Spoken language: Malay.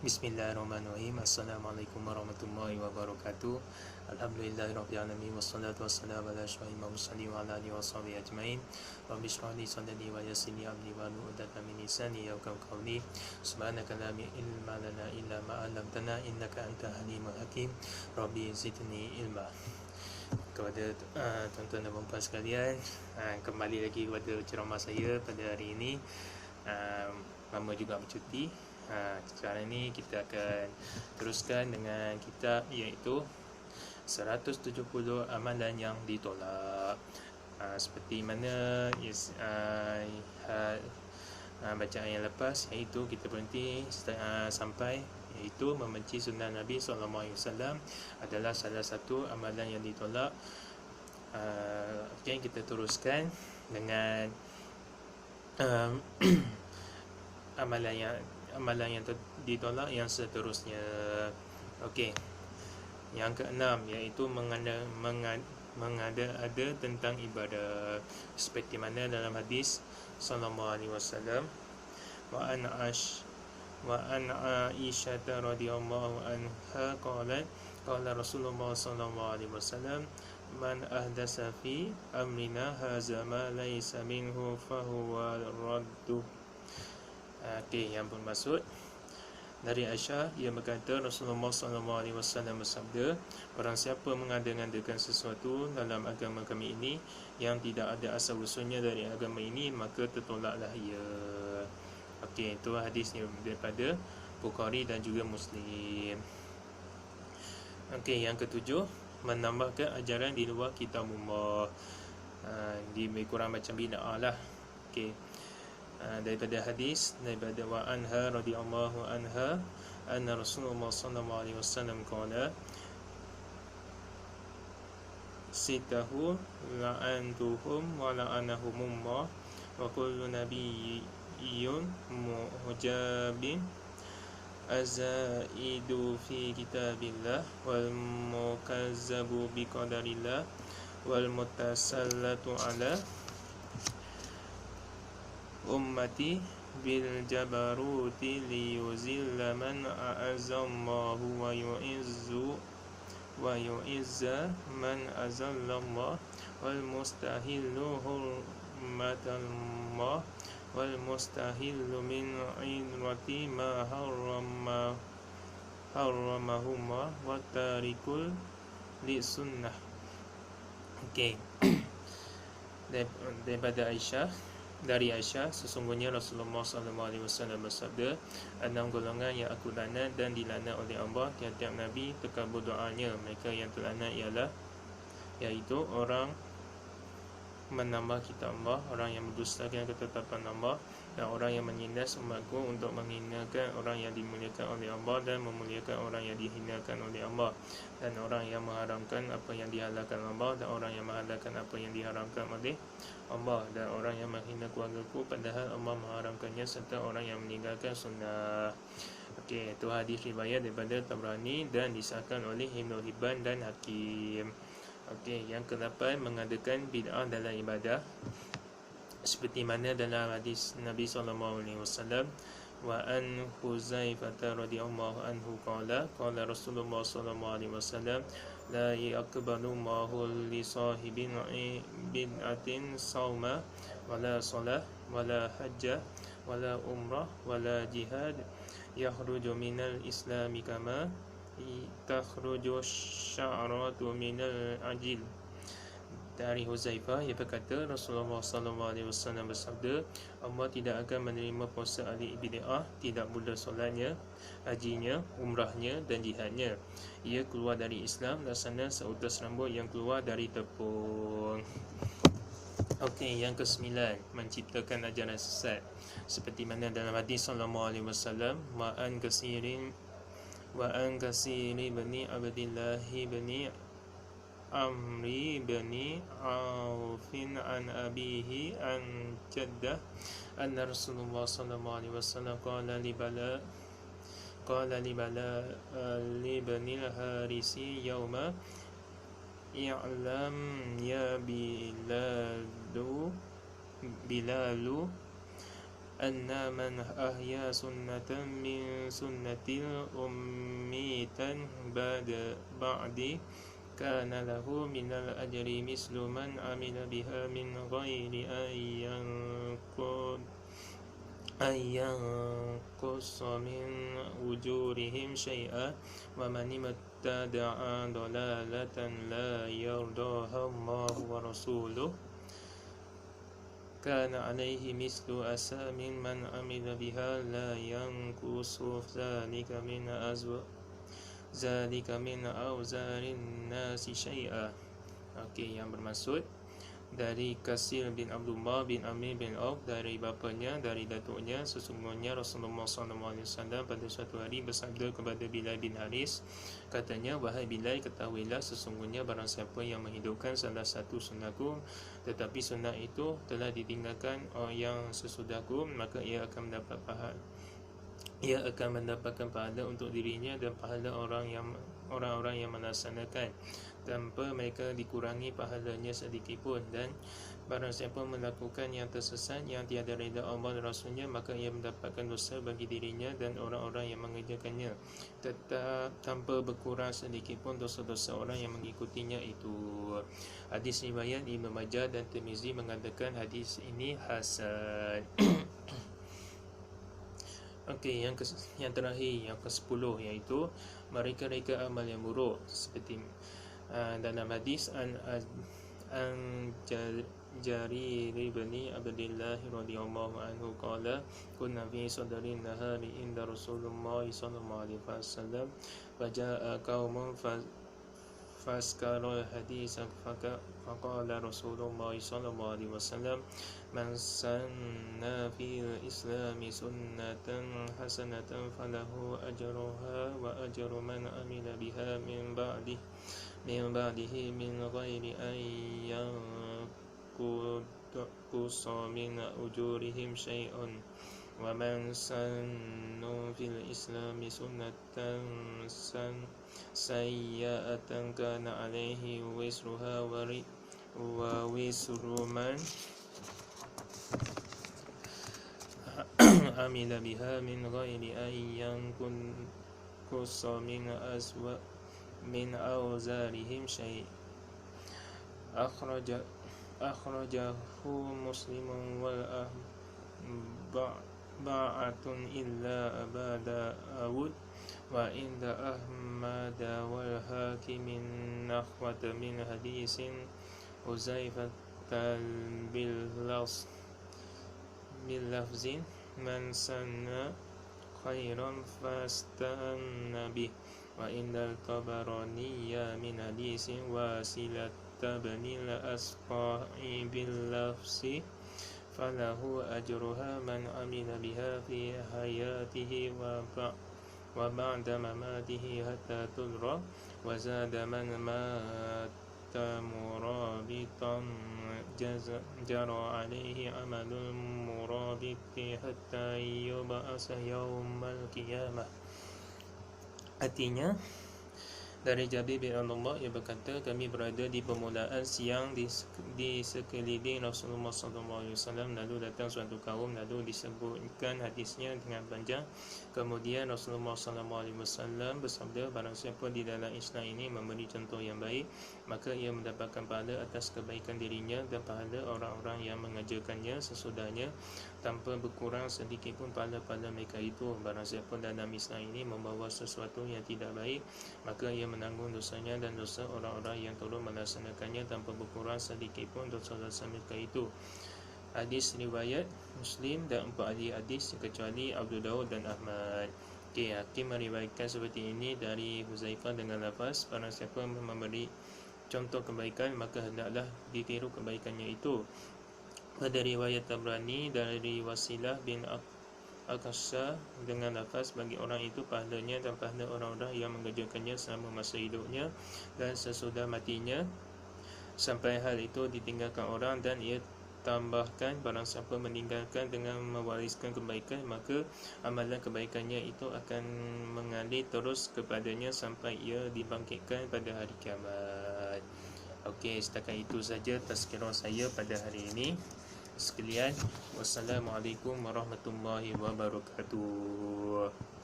Bismillahirrahmanirrahim. Assalamualaikum warahmatullahi wabarakatuh. Alhamdulillahirabbil alamin wassalatu wassalamu ala asyrofil mursalin wa ala alihi washabihi ajmain. Rabbi shrah li sadri wa yassir li amri wahlul 'uqdatam min lisani yafqahu qawli. Subhanaka la ilma lana illa ma 'allamtana innaka antal halimul hakim. Rabbi zidni ilma. Kepada tuan-tuan dan puan sekalian, kembali lagi kepada ceramah saya pada hari ini. Lama juga bercuti. Sekarang ni kita akan teruskan dengan kitab iaitu 170 amalan yang ditolak. Seperti mana bacaan yang lepas, iaitu kita berhenti sampai iaitu membenci sunnah Nabi SAW adalah salah satu amalan yang ditolak. Okay, kita teruskan dengan amalan yang ditolak yang seterusnya. Okey. Yang keenam iaitu mengada-ada tentang ibadah, seperti mana dalam hadis sallallahu alaihi wasallam, wa an Aisyah radhiyallahu anha qalat qala Rasulullah sallallahu alaihi wasallam, man ahdasa fi amrina hadza ma laysa minhu fahuwa raddu. Okey, yang bermaksud dari Aisyah, ia berkata Rasulullah SAW bersabda, barang siapa mengada-ngadakan sesuatu dalam agama kami ini yang tidak ada asal usulnya dari agama ini, maka tertolaklah ia. Okey, itu hadisnya daripada Bukhari dan juga Muslim. Okey, yang ketujuh, menambahkan ajaran di luar kitabullah. Lebih kurang macam bid'ah lah. Okey. Daripada hadis daripada wa anha radhiyallahu anha anna Rasulullah sallallahu alaihi wasallam qala sitahu la'antuhum wa la'anahumullah wa kullu nabiyyun mu'jabin azaidu fi kitabillah wal mukazzabu bi qadarillah wal mutasallatu ala ummati bil jabaruti liyuzilla man a'azzallahu wa yu'izza man azallallah wal mustahillu hurmatallah wal mustahillu min irati ma harramahumma wa tarikul li sunnah. Okey. Daripada dari Aisyah, sesungguhnya Rasulullah SAW bersabda, 6 golongan yang aku laknat dan dilaknat oleh Allah tiap-tiap Nabi terkabul doanya. Mereka yang terlaknat ialah iaitu orang menambah kitab Allah, orang yang mendustakan ketetapan Allah, dan orang yang menindas umatku untuk menghinakan orang yang dimuliakan oleh Allah dan memuliakan orang yang dihinakan oleh Allah, dan orang yang mengharamkan apa yang dihalalkan Allah dan orang yang menghalalkan apa yang diharamkan oleh Allah, dan orang yang menghina keluargaku padahal Allah mengharamkannya, serta orang yang meninggalkan sunnah. Okey, itu hadis riwayat daripada Tabrani dan disahkan oleh Ibnu Hibban dan Hakim. Okey, yang ke-8, mengadakan bid'ah dalam ibadah, seperti mana dalam hadis Nabi SAW, wa an Huzaifah radhiyallahu anhu qala Rasulullah SAW, la yaqbalu Allahu li sahibin bid'atin sauma wala salah wala hajjah wala umrah wala jihad yakhruju minal islami kama takhruju sya'ratu minal ajil. Dari Huzaifah, ia berkata Rasulullah SAW bersabda, Allah tidak akan menerima puasa ahli bid'ah, tidak pula solatnya, hajinya, umrahnya dan jihadnya. Ia keluar dari Islam laksana seutas rambut yang keluar dari tepung. Okey, yang ke-9, menciptakan ajaran sesat, seperti mana dalam hadis sallallahu alaihi wasallam, wa an kasiri bani Abdillah bani Amri bani Aufin an abihi an jaddah anna Rasulullah sallallahu alaihi wasallam qala li bani al-Harisi yawma i'lam ya Bilalu anna man ahya sunnatan min sunnatil ummitan ba'di kana lahu minal ajri mislu man amila biha min ghairi ayyanqussa min ujurihim syai'a wa man ibtada'a dalalatan la yardaha Allah wa rasuluhu kana alaihi mislu asamin man amila biha la yanqusu zalika min awzarin nasi syai'a. Okey, yang bermaksud dari Kasir bin Abdullah bin Amir bin Auf, dari bapanya, dari datuknya, sesungguhnya Rasulullah SAW pada suatu hari bersabda kepada Bilal bin Haris, katanya, wahai Bilal, ketahuilah sesungguhnya barang siapa yang menghidupkan salah satu sunnahku, tetapi sunnah itu telah ditinggalkan yang sesudahku, maka ia akan mendapatkan pahala untuk dirinya dan pahala orang-orang yang melaksanakan tanpa mereka dikurangi pahalanya sedikit pun. Dan barang siapa melakukan yang tersesat yang tiada reda Allah dan Rasulnya, maka ia mendapatkan dosa bagi dirinya dan orang-orang yang mengerjakannya, tetap tanpa berkurang sedikit pun dosa-dosa orang yang mengikutinya itu. Hadis riwayat Ibnu Majah dan Tirmizi mengatakan hadis ini hasan. Okey, yang terakhir, yang ke-10, iaitu mereka-reka amal yang buruk, seperti dalam hadis an Jarir bin Abdullah radhiyallahu anhu qala kunna fi sadrin nahari inda Rasulullah sallallahu alaihi wasallam faja'a qaumun faskara hadis faqala Rasulullah sallallahu alaihi wasallam man sanna fil islami sunnatan hasanatan falahu ajruha wa ajru man amila biha min ba'dihi min ghairi an yanqusa min ujurihim syai'un wa man sanna fil islami sunnatan sayyi'atan kana alaihi wisruha wa wisru man amila biha min ghairi an yanqusa min awzarihim syai'. Akhrajahu Muslimun wal ba'atun illa Aba Dawud wa inda Ahmad wal Hakimin nakhwata min hadisin Huzaifah bil lafzin man sanna khairan fastanna bih wa indal Tabarani min hadisi Wasilat bin al-Asqa'i bil lafzi falahu ajruha man amila biha fi hayatihi wa ba'da mamatihi hatta tudra wa zada man mata murabitan jara alaihi amalul murabiti hatta yub'asa yaumal qiyamah. Artinya, dari Jabir bin Abdullah, ia berkata, kami berada di permulaan siang di sekeliling Rasulullah SAW. Lalu datang suatu kaum, lalu disebutkan hadisnya dengan panjang. Kemudian Rasulullah SAW bersabda, barang siapa di dalam Islam ini memberi contoh yang baik, maka ia mendapatkan pahala atas kebaikan dirinya dan pahala orang-orang yang mengajarkannya sesudahnya, tanpa berkurang sedikit pun pahala-pahala mereka itu. Barang siapa dalam Islam ini membawa sesuatu yang tidak baik, maka ia menanggung dosanya dan dosa orang-orang yang turut melaksanakannya tanpa berkurang sedikit pun dosa-dosa mereka itu. Hadis riwayat Muslim dan 4 ahli hadis kecuali Abu Daud dan Ahmad. Okey, Hakim meriwayatkan seperti ini dari Huzaifah dengan lafaz, barang siapa memberi contoh kebaikan, maka hendaklah ditiru kebaikannya itu. Pada riwayat Tabrani dari Wasilah bin Al-Qasha dengan lafaz, bagi orang itu pahalanya dan pahala orang-orang yang mengerjakannya selama masa hidupnya dan sesudah matinya, sampai hal itu ditinggalkan orang. Dan ia tambahkan, barang siapa meninggalkan dengan mewariskan kebaikan, maka amalan kebaikannya itu akan mengalir terus kepadanya sampai ia dibangkitkan pada hari kiamat. Okey, setakat itu saja tazkirah saya pada hari ini. sekalian. Wassalamualaikum warahmatullahi wabarakatuh.